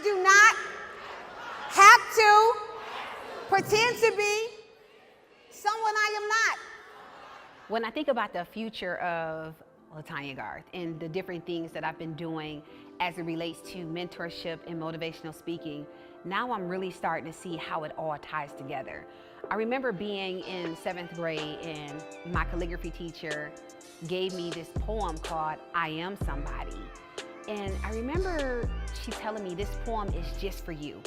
do not have to pretend to be someone I am not. When I think about the future of Latonya Garth and the different things that I've been doing as it relates to mentorship and motivational speaking, now I'm really starting to see how it all ties together. I remember being in 7th grade and my calligraphy teacher gave me this poem called I Am Somebody. And I remember she telling me this poem is just for you.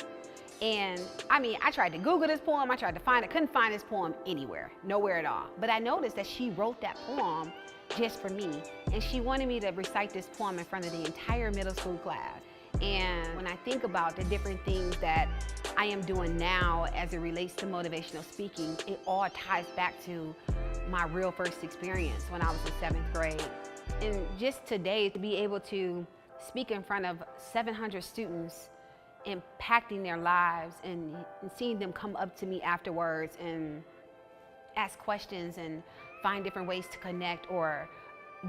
And I mean, I tried to Google this poem, I tried to find it, couldn't find this poem anywhere, nowhere at all. But I noticed that she wrote that poem just for me. And she wanted me to recite this poem in front of the entire middle school class. And when I think about the different things that I am doing now as it relates to motivational speaking, it all ties back to my real first experience when I was in 7th grade. And just today, to be able to speak in front of 700 students, impacting their lives and seeing them come up to me afterwards and ask questions and find different ways to connect or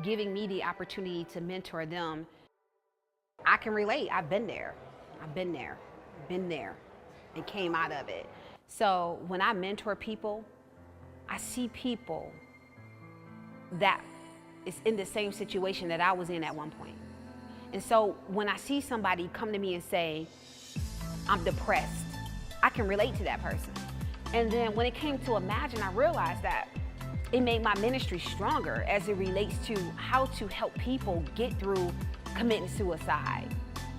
giving me the opportunity to mentor them. I can relate. I've been there, and came out of it. So when I mentor people, I see people that is in the same situation that I was in at one point. And so when I see somebody come to me and say, I'm depressed, I can relate to that person. And then when it came to Imagine, I realized that it made my ministry stronger as it relates to how to help people get through committing suicide,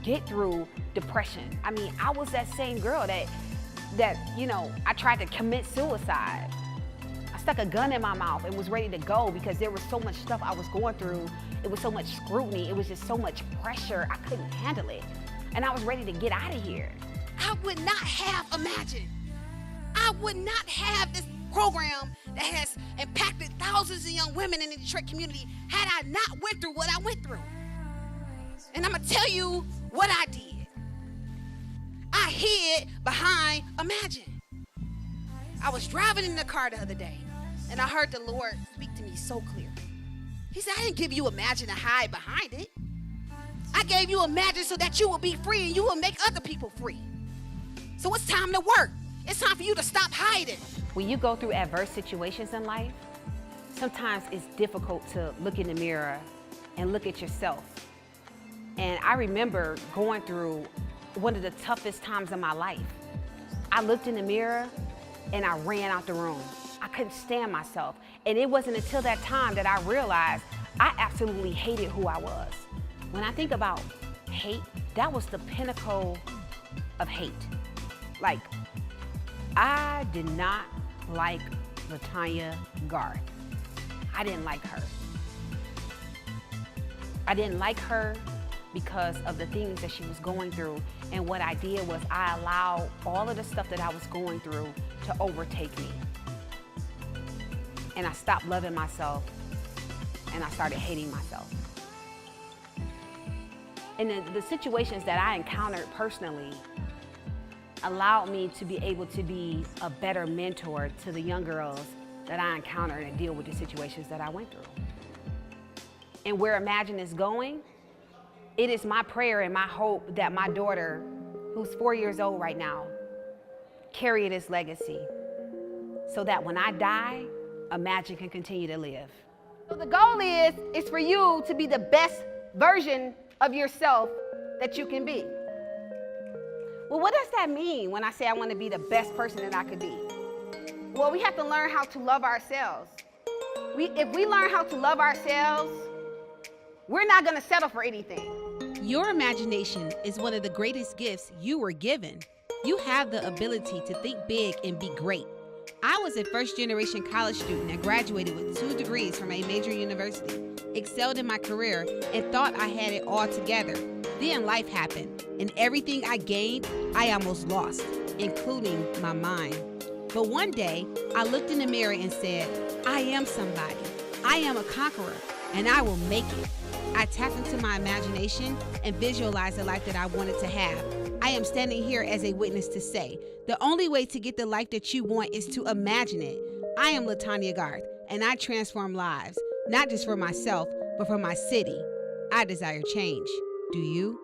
get through depression. I mean, I was that same girl that you know, I tried to commit suicide. I stuck a gun in my mouth and was ready to go because there was so much stuff I was going through. It was so much scrutiny. It was just so much pressure. I couldn't handle it. And I was ready to get out of here. I would not have Imagine. I would not have this program that has impacted thousands of young women in the Detroit community had I not went through what I went through. And I'm gonna tell you what I did. I hid behind Imagine. I was driving in the car the other day and I heard the Lord speak to me so clear. He said, I didn't give you Imagine to hide behind it. I gave you Imagine so that you will be free and you will make other people free. So it's time to work. It's time for you to stop hiding. When you go through adverse situations in life, sometimes it's difficult to look in the mirror and look at yourself. And I remember going through one of the toughest times of my life. I looked in the mirror and I ran out the room. I couldn't stand myself. And it wasn't until that time that I realized I absolutely hated who I was. When I think about hate, that was the pinnacle of hate. Like, I did not like Latonya Garth. I didn't like her. I didn't like her because of the things that she was going through. And what I did was I allowed all of the stuff that I was going through to overtake me. And I stopped loving myself and I started hating myself. And the situations that I encountered personally allowed me to be able to be a better mentor to the young girls that I encountered and deal with the situations that I went through. And where Imagine is going, it is my prayer and my hope that my daughter, who's 4 years old right now, carry this legacy so that when I die, Imagine can continue to live. So the goal is for you to be the best version of yourself that you can be. Well, what does that mean when I say I want to be the best person that I could be? Well, we have to learn how to love ourselves. If we learn how to love ourselves, we're not going to settle for anything. Your imagination is one of the greatest gifts you were given. You have the ability to think big and be great. I was a first-generation college student that graduated with 2 degrees from a major university, excelled in my career, and thought I had it all together. Then life happened, and everything I gained, I almost lost, including my mind. But one day, I looked in the mirror and said, I am somebody. I am a conqueror, and I will make it. I tapped into my imagination and visualized the life that I wanted to have. I am standing here as a witness to say, the only way to get the life that you want is to imagine it. I am Latonya Garth, and I transform lives, not just for myself, but for my city. I desire change. Do you?